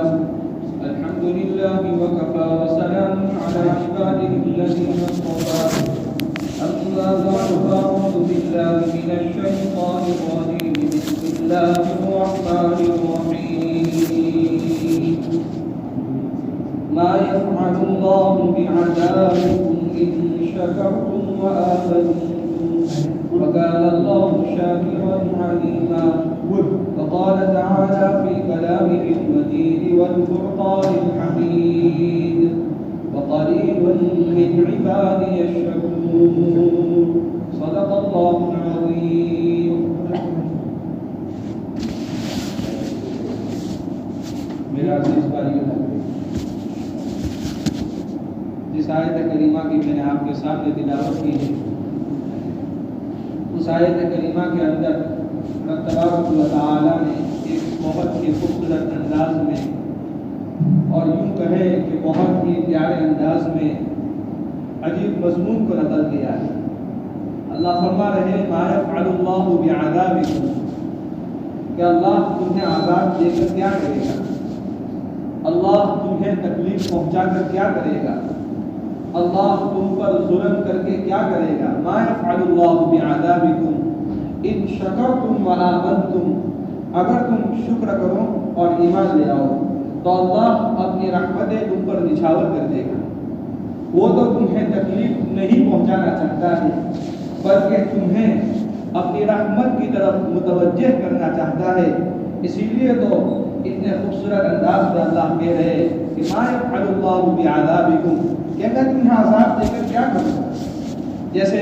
الحمد لله وكفى وسلام على عباده الذين اصطفى أما بعد فأعوذ بالله من الشيطان الرجيم بسم الله الرحمن الرحيم ما يفعل الله بعذابكم إن شكرتم وآمنتم وكان الله شاكرا عليما. وقال تعالى في كلامه المجيد والفرقان الحميد وقليل من عبادي الشكور. صدق الله العظيم. میرا عزیز بھائیو، جس آیت کریمہ کی میں نے آپ کے سامنے تلاوت کی ہے، اس آیت کریمہ کے اندر رب تبارک و تعالی نے ایک بہت ہی خوبصورت انداز میں اور یوں کہے کہ بہت ہی پیارے انداز میں عجیب مضمون کو نقل کیا ہے. اللہ فرما رہے ہیں ما یفعل اللہ بعذابکم، کہ اللہ تمہیں عذاب دے کر کیا کرے گا، اللہ تمہیں تکلیف پہنچا کر کیا کرے گا، اللہ تم پر ظلم کر کے کیا کرے گا. ما یفعل اللہ بعذابکم ان شکرتم وآمنتم، اگر تم شکر کرو اور ایمان لے آؤ تو اللہ اپنی رحمتیں تم پر نچھاور کر دے گا. وہ تو تمہیں تکلیف نہیں پہنچانا چاہتا ہے بلکہ تمہیں اپنی رحمت کی طرف متوجہ کرنا چاہتا ہے. اسی لیے تو اتنے خوبصورت انداز میں اللہ کہہ رہے کہ ما یفعل اللہ بعذابکم، کہ میں تمہیں عذاب دے کر کیا کروں گا. جیسے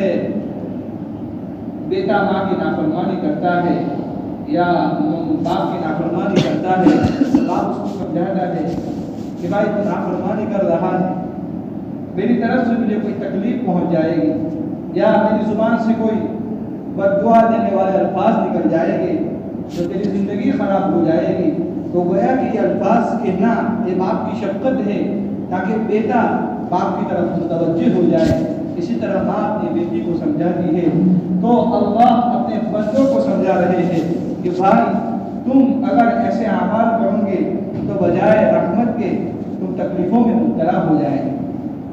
بیٹا ماں کی نافرمانی کرتا ہے یا باپ کی نافرمانی کرتا ہے، باپ اس کو سمجھاتا ہے کہ بھائی تو نافرمانی کر رہا ہے، میری طرف سے مجھے کوئی تکلیف پہنچ جائے گی یا میری زبان سے کوئی بد دعا دینے والے الفاظ نکل جائے گے تو تیری زندگی خراب ہو جائے گی. تو گویا کہ یہ الفاظ کہنا یہ باپ کی شفقت ہے تاکہ بیٹا باپ کی طرف متوجہ ہو جائے. اسی طرح ماں اپنی بیٹی کو سمجھاتی ہے تو اللہ اپنے بندوں کو سمجھا رہے ہیں کہ بھائی تم اگر ایسے اعمال کرو گے تو بجائے رحمت کے تم تکلیفوں میں مبتلا ہو جائیں گے.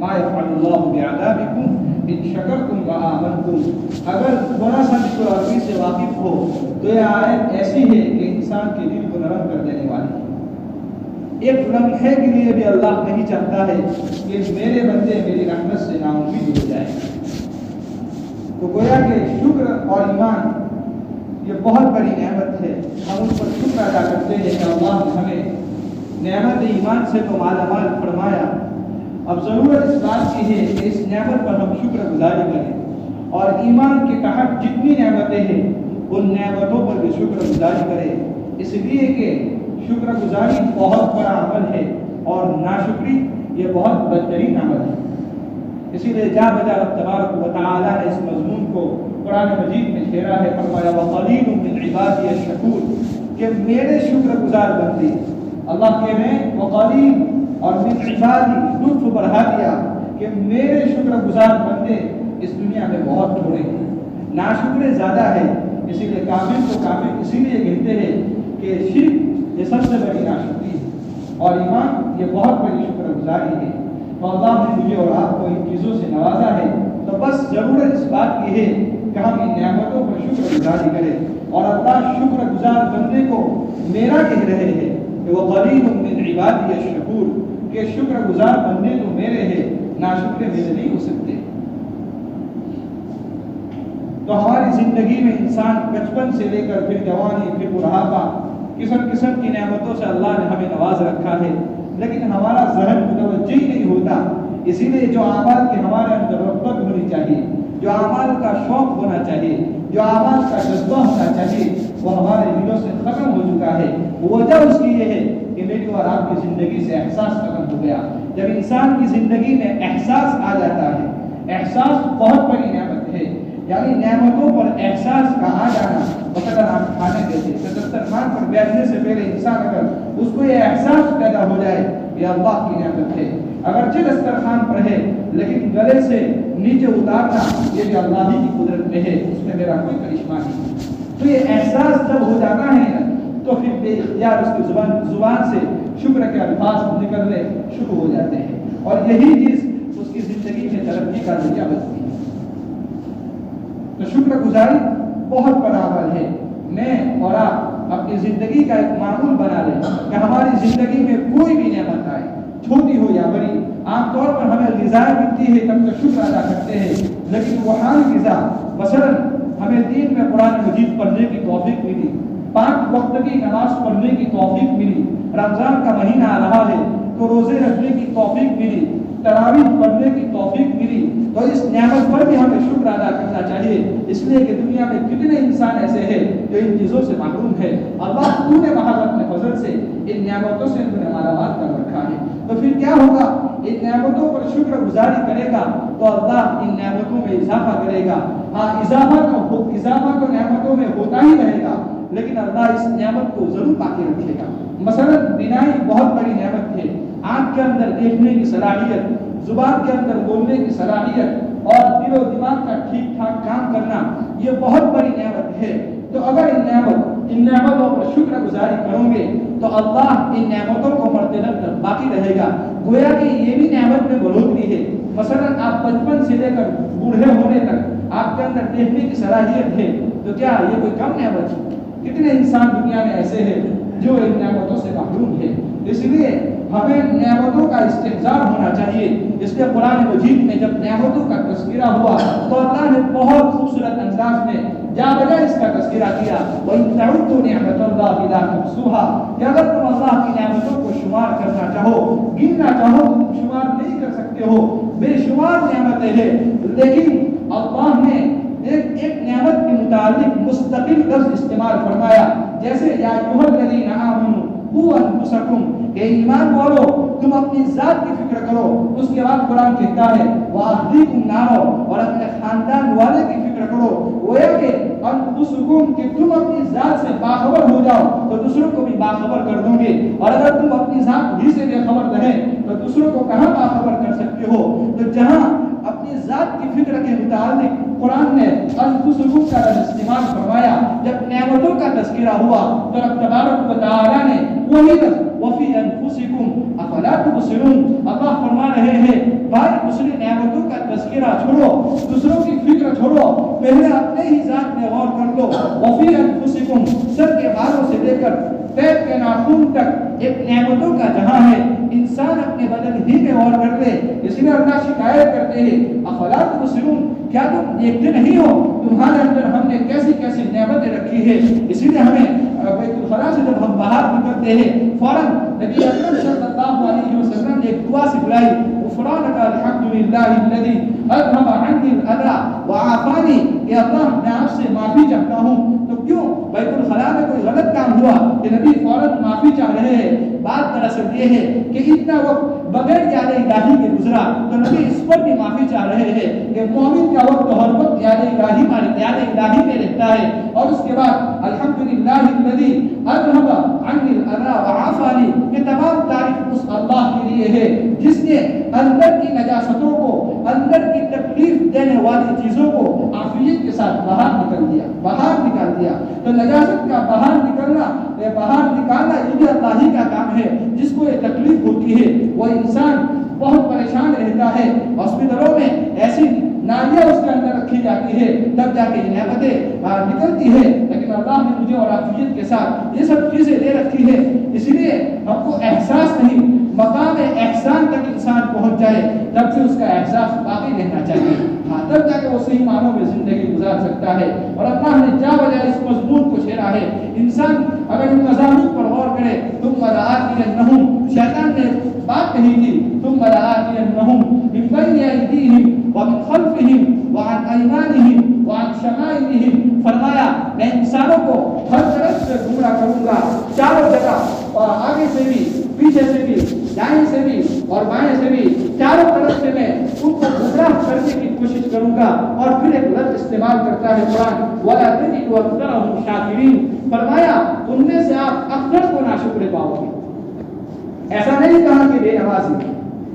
ما یفعل اللہ بعذابکم ان شکرتم وآمنتم، اگر تھوڑا سا ذکر عربی سے واقف ہو تو یہ آیت ایسی ہے کہ انسان کے دل کو نرم کر دینے والی ہے. ایک لمحے کے لیے بھی اللہ نہیں چاہتا ہے کہ میرے بندے میری رحمت سے ناامید ہو جائیں. تو گویا کہ شکر اور ایمان یہ بہت بڑی نعمت ہے. ہم اس پر شکر ادا کرتے ہیں کہ اللہ نے ہمیں نعمت ایمان سے تو مالا مال فرمایا. اب ضرورت اس بات کی ہے کہ اس نعمت پر ہم شکر گزاری کریں اور ایمان کے تحت جتنی نعمتیں ہیں ان نعمتوں پر بھی شکر گزاری کریں. اس لیے کہ شکر گزاری بہت بڑا عمل ہے اور ناشکری یہ بہت بدترین عمل ہے. اسی لیے جا بجا رب تبارک و تعالی نے اس مضمون کو قرآن مجید میں چھیڑا ہے. فرمایا وقلیل من عبادی الشکور، کہ میرے شکر گزار بندے. اللہ کہہ رہے ہیں وقلیل اور من عبادی، لطف بڑھا دیا کہ میرے شکر گزار بندے اس دنیا میں بہت تھوڑے ہیں، ناشکرے زیادہ ہے. اسی لیے کامل کو کامل اسی لیے کہتے ہیں کہ شرک یہ سب سے بڑی ناشکری ہے اور ایمان یہ بہت بڑی شکر گزاری ہے. تو اللہ نے مجھے اور آپ کو ان چیزوں سے نوازا ہے تو بس ضرورت اس بات کی ہے کہ ہم ان نعمتوں پر شکر گزاری کریں. اور اللہ شکر گزار بندے کو میرا کہہ رہے ہیں کہ وہ قلیل من عبادی الشکور، کہ شکر گزار بندے تو میرے ہیں، ناشکرے میرے نہیں ہو سکتے. تو ہماری زندگی میں انسان بچپن سے لے کر پھر جوانی پھر بڑھاپا قسم قسم کی نعمتوں سے اللہ نے ہمیں نواز رکھا ہے، لیکن ہمارا ذہن متوجہ ہی نہیں ہوتا. اسی لیے جو اعمال کی ہمارے اندر رغبت ہونی چاہیے، جو اعمال کا شوق ہونا چاہیے، جو اعمال کا جذبہ ہونا چاہیے وہ ہمارے دلوں سے ختم ہو چکا ہے. وجہ اس کی یہ ہے کہ میری اور آپ کی زندگی سے احساس ختم ہو گیا. جب انسان کی زندگی میں احساس آ جاتا ہے، احساس بہت بڑی نعمت ہے، یعنی نعمتوں پر احساس کا آ جانا. مثلا آپ کھانے دیتے دسترخوان پر بیٹھنے سے پہلے انسان اگر اس کو یہ احساس پیدا ہو جائے کہ اللہ کی نعمت ہے، اگرچہ دسترخوان پر ہے لیکن گلے سے نیچے اتارنا یہ بھی اللہ ہی کی قدرت میں ہے، اس میں میرا کوئی کرشمہ نہیں. تو یہ احساس جب ہو جاتا ہے تو پھر بے اختیار اس کی زبان سے شکر کے الفاظ نکلنے شروع ہو جاتے ہیں، اور یہی چیز اس کی زندگی میں ترقی کا ذریعہ بنتی ہے۔ تو شکر گزاری بہت بڑا عمل ہے۔ میں اور آپ اپنی زندگی کا ایک معمول بنا لیں کہ ہماری زندگی میں کوئی بھی نعمت آئے، چھوٹی ہو یا بڑی، عام طور پر ہمیں غذا ملتی ہے تب تو شکر ادا کرتے ہیں، لیکن روحانی غذا، مثلاً ہمیں دین میں قرآن مجید پڑھنے کی توفیق ملی، 5 وقت کی نماز پڑھنے کی توفیق ملی، رمضان کا مہینہ آ رہا ہے تو روزے رکھنے کی توفیق ملی، تراویح پڑھنے کی توفیق ملی، تو اس نعمت پر بھی ہمیں شکر ادا کرنا چاہیے، اس لیے کہ دنیا میں کتنے انسان ایسے ہیں جو ان چیزوں سے محروم ہے۔ اللہ تو نے محض اپنے فضل سے ان نعمتوں سے انہیں مالا مال کر رکھا ہے، تو پھر کیا ہوگا؟ ان نعمتوں پر شکر گزاری کرے گا تو اللہ ان نعمتوں میں اضافہ کرے گا۔ ہاں، اضافہ تو نعمتوں میں ہوتا ہی رہے گا، لیکن اللہ اس نعمت کو ضرور باقی رکھے گا۔ مثلا بینائی بہت بڑی نعمت ہے، آنکھ کے اندر دیکھنے کی صلاحیت، زبان کے اندر بولنے کی صلاحیت اور دل و دماغ کا ٹھیک ٹھاک کام کرنا، یہ بہت بڑی نعمت ہے۔ تو اگر ان نعمتوں پر شکر گزاری کرو گے تو اللہ ان نعمتوں کو مرتبہ تک باقی رہے گا۔ گویا کہ یہ بھی نعمت میں بڑھوتری ہے۔ مثلا آپ بچپن سے لے کر بوڑھے ہونے تک آپ کے اندر دیکھنے کی صلاحیت ہے، تو کیا یہ کوئی کم نعمت ہے؟ کتنے انسان دنیا میں ایسے ہیں جو ان نعمتوں سے محروم ہے۔ اس لیے ہمیں نعمتوں کا استحضار ہونا چاہیے۔ اس لیے قرآن مجید میں جب نعمتوں کا تذکرہ ہوا تو اللہ نے بہت خوبصورت انداز میں جا بجا اس کا تذکرہ کیا، وَإِن تَعُدُّوا نِعْمَتَ اللَّهِ لَا تُحْصُوهَا، کہ اگر تم اللہ کی نعمتوں کو شمار کرنا چاہو، گننا چاہو تو تم شمار نہیں کر سکتے ہو، بے شمار نعمتیں ہیں، لیکن اللہ نے ایک نعمت کے متعلق مستقل لفظ استعمال فرمایا، جیسے یا ایھا الذین آمنوا قوا انفسکم، کہ ایمان والو تم اپنی ذات کی فکر کرو۔ اس کے بعد قرآن کہتا ہے وَأَهْلِیکُمْ نَارًا، اور اپنے خاندان والے کی فکر کرو۔ گویا کہ انفسکم، کہ تم اپنی ذات سے باخبر ہو جاؤ تو دوسروں کو بھی باخبر کر دو گے، اور اگر تم اپنی ذات ہی سے بے خبر رہے تو دوسروں کو کہاں باخبر کر سکتے ہو؟ تو جہاں اپنی ذات کی فکر کے متعلق قرآن نے انفسکم کا استعمال فرمایا، جب نعمتوں کا تذکرہ ہوا تو رب تبارک و تعالی نے وہی لفظ وفی انفسکم افلا تبصرون، اللہ فرما رہے ہیں بھائی دوسری نعمتوں کا تذکرہ چھوڑو، دوسروں کی فکر چھوڑو، پہلے اپنے ہی ذات میں غور کر لو۔ وفی انفسکم، سر کے بالوں سے لے کر پیر کے ناخن تک ایک نعمتوں کا جہاں ہے، انسان اپنے بدن ہی میں غور کر لے۔ اس لیے اللہ شکایت کرتے ہیں افلا تبصرون، کیا تم دیکھتے نہیں ہو تمہارے اندر ہم نے کیسی کیسی نعمتیں رکھی ہے؟ اسی لیے ہمیں بیت الخلاء سے جب ہم باہر نکلتے ہیں فوراً نبی اکرم صلی اللہ علیہ وسلم نے ایک دعا سکھلائی، غفرانک الحمدللہ الذی اذھب عنی الاذی وعافانی، کہ اللہ میں آپ سے معافی چاہتا ہوں۔ تو کیوں بیت الخلاء میں کوئی غلط کام ہوا کہ نبی فوراً معافی چاہ رہے ہیں؟ بات دراصل یہ ہے کہ اتنا وقت بغیر یاد الہی کے گزرا تو نبی اس پر بھی معافی چاہ رہے ہیں کہ مومن کا وقت ہر وقت یاد الہی میں رہتا ہے، اور اس کے بعد الحمدللہ الذی اذھب عنی الاذی وعافانی، کہ تمام تعریف اس اللہ کے لیے ہے جس نے اندر کی نجاستوں کو، اندر کی تکلیف دینے والی چیزوں کو عافیت کے ساتھ باہر نکال دیا۔ تو نجاست کا باہر نکالنا یہ بھی اللہ ہی کا کام ہے۔ جس کو یہ تکلیف ہوتی ہے وہ انسان بہت پریشان رہتا ہے، ہاسپٹلوں میں ایسی نالیاں اس کے اندر رکھی جاتی ہے تب جا کے نعمتیں باہر نکلتی ہے، لیکن اللہ نے مجھے اور عافیت کے ساتھ یہ سب چیزیں دے رکھی ہے، اس لیے ہم کو احساس نہیں، مقام احسان تک انسان پہنچ جائے تب سے اس کا احساس باقی رہنا چاہیے، تب جا کے وہ صحیح معنوں میں زندگی گزار سکتا ہے۔ اور اللہ نے جا بجا اس مضمون کو چھیڑا ہے۔ انسان اگر ان مضامین پر غور کرے، ثم لآتینہم، شیطان نے بات کہی تھی ثم لآتینہم من بین ایدیہم ومن خلفہم وعن ایمانہم وعن شمائلہم، فرمایا میں انسانوں کو ہر طرف سے گمراہ کروں گا، چاروں جگہ، اور آگے سے بھی، پیچھے سے بھی، دائیں سے بھی اور بائیں سے بھی، چاروں طرف سے میں ان کو گمراہ کرنے کی کوشش کروں گا۔ اور پھر ایک لفظ استعمال کرتا ہے قرآن وَلَا تَجِدُ أَكْثَرَهُمْ شَاكِرِينَ، فرمایا ان میں سے آپ اکثر کو ناشکر پاؤ گے۔ ایسا نہیں کہا کہ بے نمازی،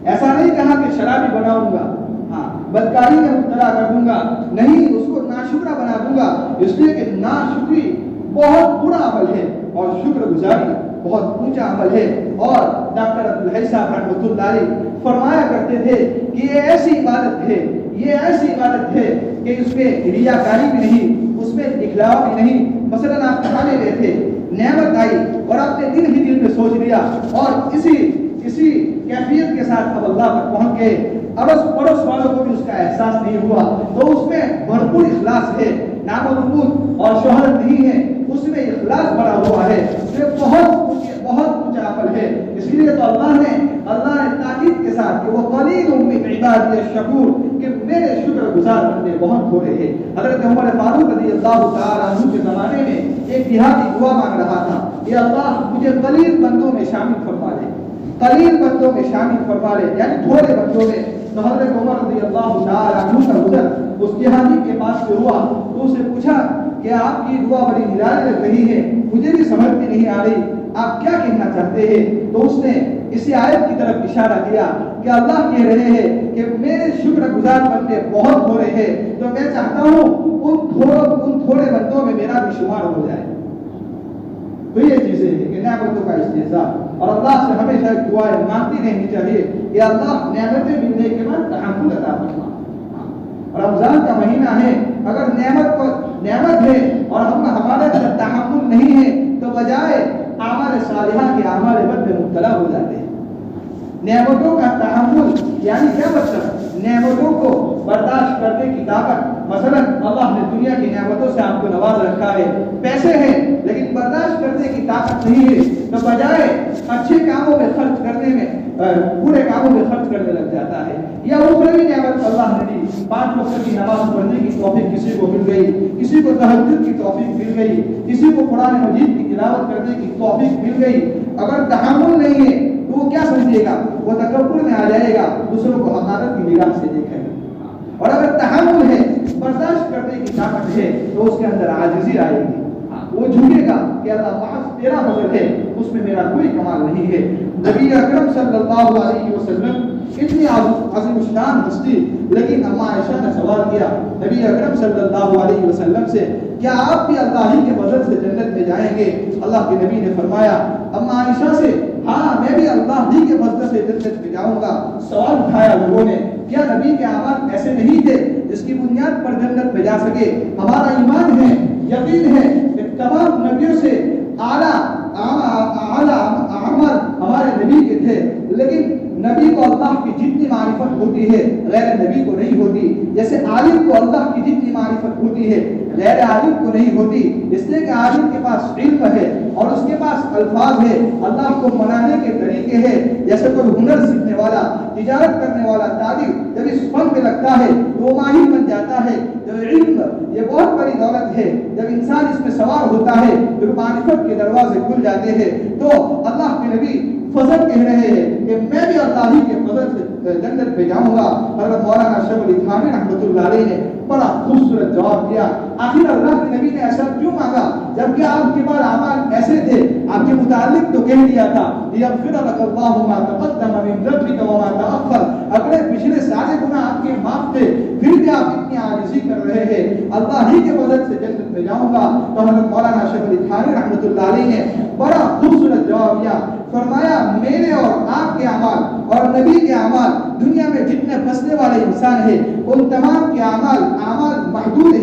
ایسا نہیں کہا کہ شرابی بناؤں گا، ہاں بدکاری میں مبتلا کر دوں گا، نہیں، اس کو ناشکرہ بنا دوں گا، اس لیے کہ ناشکری بہت برا عمل ہے اور شکر گزاری بہت اونچا عمل ہے۔ اور ڈاکٹر عبدالحی صاحب رحمۃ اللہ علیہ فرمایا کرتے تھے کہ یہ ایسی عبادت ہے، یہ ایسی عبادت ہے کہ اس میں ریاکاری بھی نہیں، اس میں دکھلاوا بھی نہیں۔ مثلاً آپ کھانے گئے تھے، نعمت آئی اور آپ نے دل ہی دل میں سوچ لیا اور اسی کیفیت کے ساتھ اب اللہ تک پہنچ گئے، اڑوس پڑوس والوں کو بھی اس کا احساس نہیں ہوا، تو اس میں بھرپور اخلاص ہے، نام و نمود اور شہرت نہیں ہے، اس میں اخلاص بڑا ہوا ہے، یہ بہت اونچا عمل ہے۔ اس لیے تو اللہ نے تاکید کے ساتھ کہ وہ قلیل من عبادی الشکور، کہ میرے شکر گزار بندے بہت تھوڑے ہیں۔ حضرت عمر فاروق رضی اللہ تعالیٰ عنہ کے زمانے میں ایک دیہاتی دعا مانگ رہا تھا کہ اللہ مجھے قلیل بندوں میں شامل فرما لے، قلیل بندوں میں شامل فرما لے، یعنی تھوڑے بندوں میں۔ تو حضرت عمر رضی اللہ تعالیٰ عنہ کا گزر اس دیہاتی کے پاس سے ہوا تو اسے پوچھا کہ آپ کی دعا بڑی نرالی لگ رہی ہے، مجھے بھی سمجھ میں نہیں آ رہی، آپ کیا کہنا چاہتے ہیں؟ تو اس نے اسی آیت کی طرف اشارہ کیا کہ اللہ کہہ رہے ہیں کہ میرے شکر گزار بندے بہت ہو رہے ہیں، تو میں چاہتا ہوں ان تھوڑے بندوں میں میرا بھی شمار ہو جائے۔ تو یہ چیزیں ہیں کہ نعمتوں کا استحصال، اور اللہ سے ہمیشہ دعائیں مانگتی رہنی چاہیے کہ اللہ نعمتیں ملنے کے بعد تحمل عطا فرما۔ رمضان کا مہینہ ہے، اگر نعمت ہے اور ہمارے اندر تحمل نہیں ہے تو بجائے اعمال صالحہ کے اعمال بد میں مبتلا ہو جاتے ہیں۔ نعمتوں کا تحمل یعنی کیا مطلب؟ نعمتوں کو برداشت کرنے کی طاقت۔ مثلا اللہ نے دنیا کی نعمتوں سے آپ کو نواز رکھا ہے، پیسے ہیں لیکن برداشت کرنے کی طاقت نہیں ہے، تو بجائے اچھے کاموں میں خرچ کرنے میں برے کاموں میں خرچ کرنے لگ جاتا ہے۔ یا اخروی نعمت اللہ نے دی، 5 وقت کی نماز پڑھنے کی توفیق کسی کو مل گئی، کسی کو تہجد کی توفیق مل گئی، کسی کو قرآن مجید کی تلاوت کرنے کی توفیق مل گئی۔ اگر تحمل نہیں ہے تو وہ کیا سمجھے گا؟ وہ تکبر میں آ جائے گا، دوسروں کو حقارت کی نگاہ سے دیکھے گا۔ اور اگر تحمل ہے، برداشت کرنے کی طاقت ہے، تو اس کے اندر عاجزی آئے گی، وہ جھکے گا کہ اللہ محض تیرا فضل ہے، اس میں میرا کوئی کمال نہیں ہے۔ نبی اکرم صلی اللہ علیہ وسلم اتنی عظیم الشان ہستی، لیکن اما عائشہ نے سوال کیا نبی اکرم صلی اللہ علیہ وسلم سے، کیا آپ بھی اللہ ہی کے فضل سے جنت میں جائیں گے؟ اللہ کے نبی نے فرمایا اما عائشہ سے، ہاں میں بھی اللہ ہی کے فضل سے جنت میں جاؤں گا۔ سوال اٹھایا لوگوں نے، کیا نبی کے اعمال ایسے نہیں تھے جس کی بنیاد پر جنت میں جا سکے؟ ہمارا ایمان ہے، یقین ہے کہ تمام نبیوں سے اعلیٰ عمل ہمارے نبی کے تھے، لیکن نبی کو اللہ کی جتنی معرفت ہوتی ہے غیر نبی کو نہیں ہوتی، جیسے عالم کو اللہ کی جتنی معرفت ہوتی ہے غیر عالم کو نہیں ہوتی، اس لیے کہ عالم کے پاس علم ہے اور اس کے پاس الفاظ ہے، اللہ کو منانے کے طریقے ہیں۔ جیسے کوئی ہنر سیکھنے والا، تجارت کرنے والا تاجر جب اس فن میں لگتا ہے تو وہ ماہر بن جاتا ہے۔ جب علم یہ بہت بڑی دولت ہے، جب انسان اس میں سوار ہوتا ہے پھر معرفت کے دروازے کھل جاتے ہیں۔ تو اللہ کے نبی فضل کہہ رہے ہیں کہ میں بھی اللہ ہی کے فضل سے جنت میں جاؤں گا۔ حضرت مولانا شیخ علی تھانوی رحمۃ اللہ علیہ نے بڑا خوبصورت جواب دیا۔ آخر اللہ کے نبی نے ایسا کیوں مانگا جبکہ آپ کے بعد اعمال ایسے تھے؟ آپ کے متعلق تو کہہ دیا تھا لیغفر لک اللہ ما تقدم من ذنبک وما تأخر، اگلے پچھلے سارے گناہ آپ کے معاف تھے، پھر بھی آپ اتنی عاجزی کر رہے ہیں، اللہ ہی کے فضل سے جنت میں جاؤں گا۔ تو حضرت مولانا شیخ علی تھانوی رحمۃ اللہ علیہ نے بڑا خوبصورت جواب دیا، فرمایا میرے اور آپ کے اعمال اور نبی کے اعمال، دنیا میں جتنے پھنسنے والے انسان ہیں ان تمام کے اعمال محدود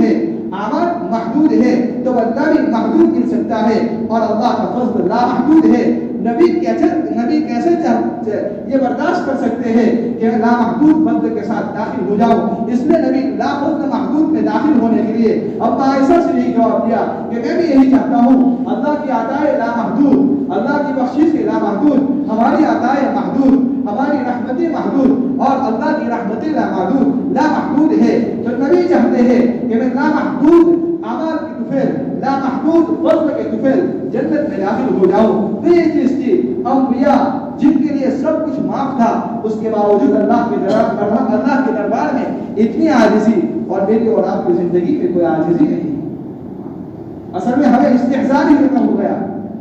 ہے، تو بندہ بھی محدود مل سکتا ہے اور اللہ کا فضل لامحدود ہے۔ نبی کیسے یہ برداشت کر سکتے ہیں کہ لامحدود فضل کے ساتھ داخل ہو جاؤ؟ اس لیے نبی لا فضل محدود میں داخل ہونے کے لیے اب عائشہ سے یہی جواب دیا کہ میں بھی یہی چاہتا ہوں، اللہ کی عطائے لامحدود، اللہ کی بخشش کے لامحدود، ہماری عطائے محدود، ہماری رحمتیں محدود اور اللہ کی رحمتیں لامحدود ہے۔ تو نبی چاہتے ہیں کہ میں لامحدود اعمال کی طفیل، لامحدود فضل کے طفیل جنت میں داخل ہو جاؤں۔ تو یہ چیز تھی انبیاء جن کے لیے سب کچھ معاف تھا، اس کے باوجود اللہ کے دربار میں اتنی عاجزی، اور میری اور آپ کی زندگی میں کوئی عاجزی نہیں۔ اصل میں ہمیں استحزار ہی ختم ہو گیا،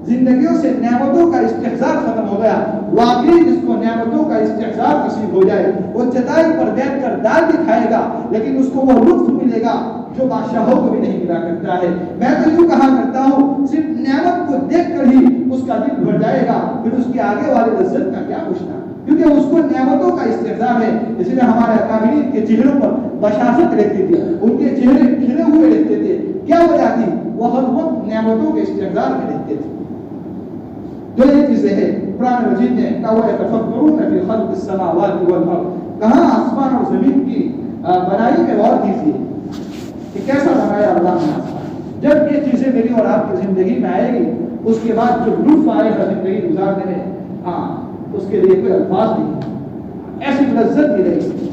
زندگیوں سے نعمتوں کا استحزار ختم ہو گیا۔ واقعی جس کو نعمتوں کا استحزار نصیب ہو جائے وہ چٹائی پر بیٹھ کر دال بھی کھائے گا، لیکن اس کو وہ لطف ملے گا جو بادشاہوں کو بھی نہیں ملا کرتا ہے۔ میں تو یوں کہا کرتا ہوں، صرف نعمت کو دیکھ کر ہی اس کا دل بھر جائے گا، پھر اس کی آگے والے لذت کا کیا پوچھنا، کیونکہ اس کو نعمتوں کا استحضار ہے. اس لیے ہمارے اکابرین کے چہروں پر بشاشت رہتی تھی، ان کے چہرے کھلے ہوئے رہتے تھے. کیا وجہ تھی؟ وہ ہر وقت نعمتوں کے استحضار میں رہتے تھے. جو یہ چیزیں ہیں قرآن مجید نے کہا وہ یتفکرون فی خلق السماوات والارض، کہاں آسمان اور زمین کی بنائی میں غور کیجیے کہ کیسا بنایا اللہ نے آسمان. جب یہ چیزیں میری اور آپ کی زندگی میں آئے گی، اس کے بعد جو لطف آئے گا زندگی گزارنے میں، ہاں اس کے لیے کوئی الفاظ نہیں، ایسی لذت ملے گی.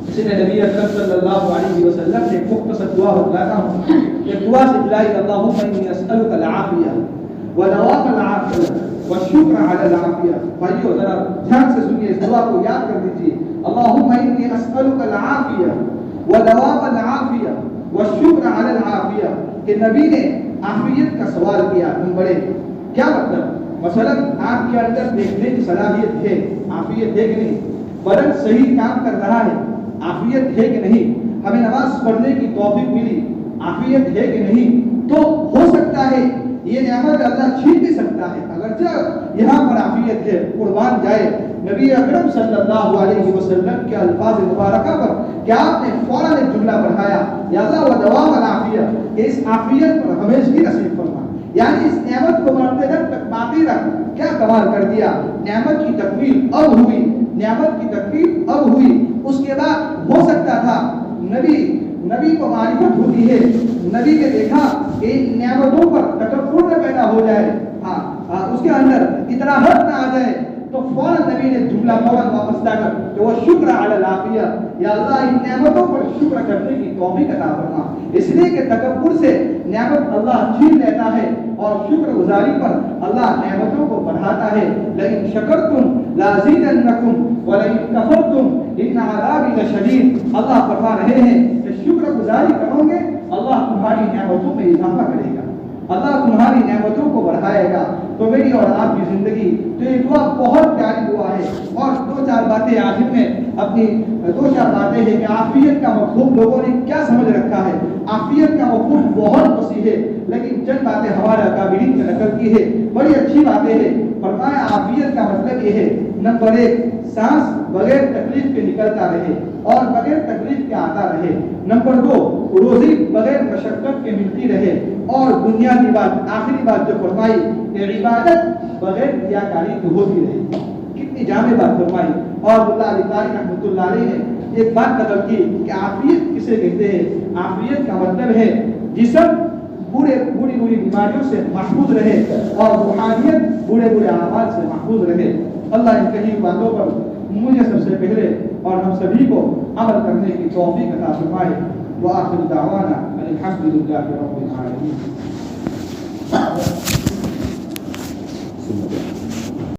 اس نے نبی اکرم صلی اللہ علیہ وسلم نے مختصر دعا بتلاتا ہوں. یہ دعا سے بلائی اللہم انی اسألک العافیہ ودوام العافیہ والشکر علی العافیہ. بھائیو ذرا دھیان سے سنیے، اس دعا کو یاد کر دیجیے. اللہم انی اسألک العافیہ ودوام العافیہ والشکر علی العافیہ. کہ نبی نے عافیت کا سوال کیا. نمبر ایک کیا مطلب؟ مثلا آپ کے اندر دیکھنے کی صلاحیت ہے، عافیت ہے کہ نہیں؟ بدن صحیح کام کر رہا ہے، عافیت ہے کہ نہیں؟ ہمیں نماز پڑھنے کی توفیق ملی، عافیت ہے کہ نہیں؟ تو ہو سکتا ہے یہ نعمت اللہ چھین بھی سکتا ہے، اگرچہ یہاں پر عافیت ہے. قربان جائے نبی اکرم صلی اللہ علیہ وسلم کے الفاظ مبارکہ پر کہ آپ نے فوراً ایک جملہ بڑھایا، یا اللہ ودوام العافیہ، کہ اس عافیت پر ہمیشگی نصیب فرما، یعنی اس نعمت کو مرتے دم تک باقی رکھ. کیا کمال کر دیا! نعمت کی تکمیل اب ہوئی، نعمت کی تکمیل اب ہوئی. اس کے بعد ہو سکتا تھا نبی کو معرفت ہوتی ہے، نبی نے دیکھا کہ ان نعمتوں پر تکبر نہ پیدا ہو جائے، اس کے اندر اتنا حد نہ آ جائے، تو فوراً نبی نے جملہ فوراً واپس لا کر کہ وہ شکر علی العافیہ، یا اللہ ان نعمتوں پر شکر کرنے کی توفیق عطا فرما. اس لیے کہ تکبر سے نعمت اللہ چھین لیتا ہے اور شکر گزاری پر اللہ نعمتوں کو بڑھاتا ہے. لئن شکرتم لازیدنکم ولئن کفرتم ان عذابی لشدید. اللہ فرما رہے ہیں کہ شکر گزاری کرو گے اللہ تمہاری نعمتوں میں اضافہ کرے گا، اللہ تمہاری نعمتوں کو بڑھائے گا. تو میری اور آپ کی زندگی تو یہ دعا بہت پیاری دعا ہے. اور دو چار باتیں آخر میں اپنی دو چار باتیں ہیں کہ عافیت کا مفہوم لوگوں نے کیا سمجھ رکھا ہے. عافیت کا مفہوم بہت وسیع ہے، لیکن چند باتیں ہمارے اکابرین نے نقل کی ہے، بڑی اچھی باتیں ہیں. فرمایا عافیت کا مطلب یہ ہے، نمبر ایک سانس بغیر تکلیف کے نکلتا رہے اور بغیر تکلیف کے آتا رہے. نمبر دو روزی بغیر مشقت کے ملتی رہے. اور بنیادی بات آخری بات جو فرمائی کہ عبادت بغیر ریاکاری کی ہوتی رہے. کتنی جامع بات فرمائی. اور اللہ علی قاری رحمۃ اللہ علیہ نے ایک بات نقل کی کہ عافیت کسے کہتے ہیں؟ عافیت کا مطلب ہے جسم بری بیماریوں سے محفوظ رہے اور روحانیت برے اعمال سے محفوظ رہے. اللہ ان کئی باتوں پر مجھے سب سے پہلے اور ہم سبھی کو عمل کرنے کی توفیق عطا فرمائے. وآخر دعوانا الحمد للہ رب العالمین.